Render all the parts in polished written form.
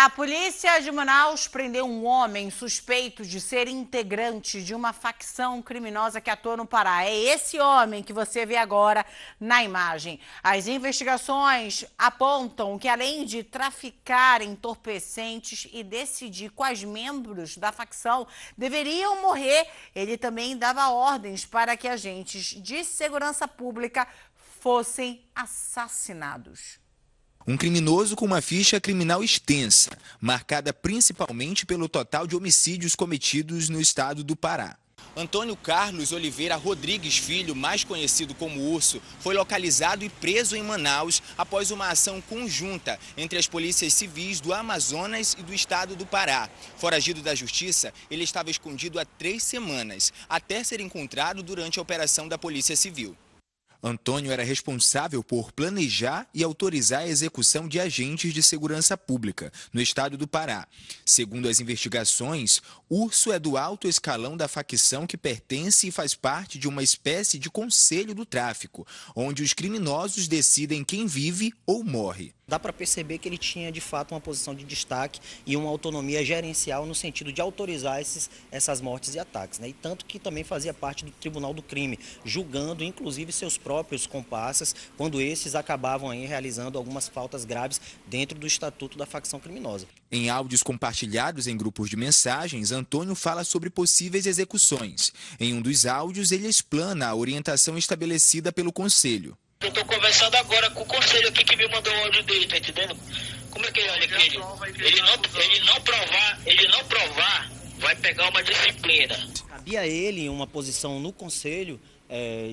A polícia de Manaus prendeu um homem suspeito de ser integrante de uma facção criminosa que atua no Pará. É esse homem que você vê agora na imagem. As investigações apontam que, além de traficar entorpecentes e decidir quais membros da facção deveriam morrer, ele também dava ordens para que agentes de segurança pública fossem assassinados. Um criminoso com uma ficha criminal extensa, marcada principalmente pelo total de homicídios cometidos no estado do Pará. Antônio Carlos Oliveira Rodrigues Filho, mais conhecido como Urso, foi localizado e preso em Manaus após uma ação conjunta entre as polícias civis do Amazonas e do estado do Pará. Foragido da justiça, ele estava escondido há 3 semanas, até ser encontrado durante a operação da Polícia Civil. Antônio era responsável por planejar e autorizar a execução de agentes de segurança pública no estado do Pará. Segundo as investigações, Urso é do alto escalão da facção que pertence e faz parte de uma espécie de conselho do tráfico, onde os criminosos decidem quem vive ou morre. Dá para perceber que ele tinha, de fato, uma posição de destaque e uma autonomia gerencial no sentido de autorizar essas mortes e ataques, né? E tanto que também fazia parte do Tribunal do Crime, julgando, inclusive, seus próprios comparsas, quando esses acabavam aí realizando algumas faltas graves dentro do estatuto da facção criminosa. Em áudios compartilhados em grupos de mensagens, Antônio fala sobre possíveis execuções. Em um dos áudios, ele explana a orientação estabelecida pelo Conselho. Eu estou conversando agora com o conselho aqui que me mandou o áudio dele, tá entendendo? Como é que ele olha aqui? Ele não provar, vai pegar uma disciplina. Cabia a ele uma posição no conselho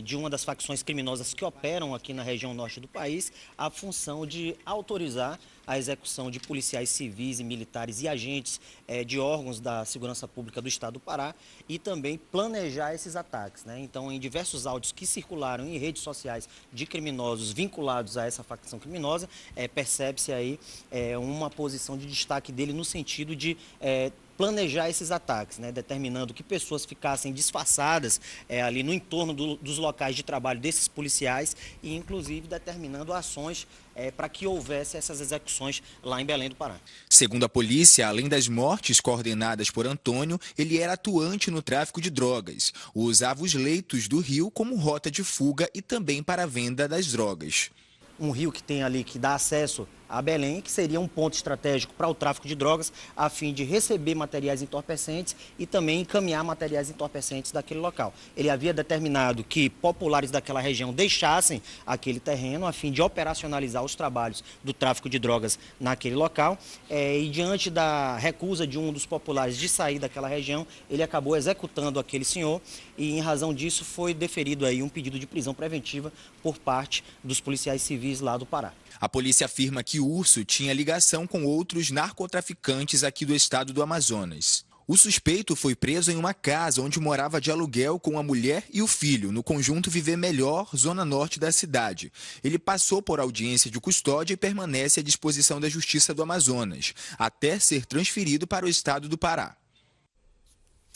de uma das facções criminosas que operam aqui na região norte do país, a função de autorizar a execução de policiais civis e militares e agentes de órgãos da segurança pública do estado do Pará e também planejar esses ataques, né? Então, em diversos áudios que circularam em redes sociais de criminosos vinculados a essa facção criminosa, percebe-se aí uma posição de destaque dele no sentido de planejar esses ataques, né, determinando que pessoas ficassem disfarçadas ali no entorno dos locais de trabalho desses policiais e, inclusive, determinando ações para que houvesse essas execuções lá em Belém do Pará. Segundo a polícia, além das mortes coordenadas por Antônio, ele era atuante no tráfico de drogas. Usava os leitos do rio como rota de fuga e também para a venda das drogas. Um rio que tem ali, que dá acesso a Belém, que seria um ponto estratégico para o tráfico de drogas, a fim de receber materiais entorpecentes e também encaminhar materiais entorpecentes daquele local. Ele havia determinado que populares daquela região deixassem aquele terreno, a fim de operacionalizar os trabalhos do tráfico de drogas naquele local, e diante da recusa de um dos populares de sair daquela região, ele acabou executando aquele senhor e, em razão disso, foi deferido aí um pedido de prisão preventiva por parte dos policiais civis lá do Pará. A polícia afirma que Urso tinha ligação com outros narcotraficantes aqui do estado do Amazonas. O suspeito foi preso em uma casa onde morava de aluguel com a mulher e o filho, no conjunto Viver Melhor, zona norte da cidade. Ele passou por audiência de custódia e permanece à disposição da Justiça do Amazonas, até ser transferido para o estado do Pará.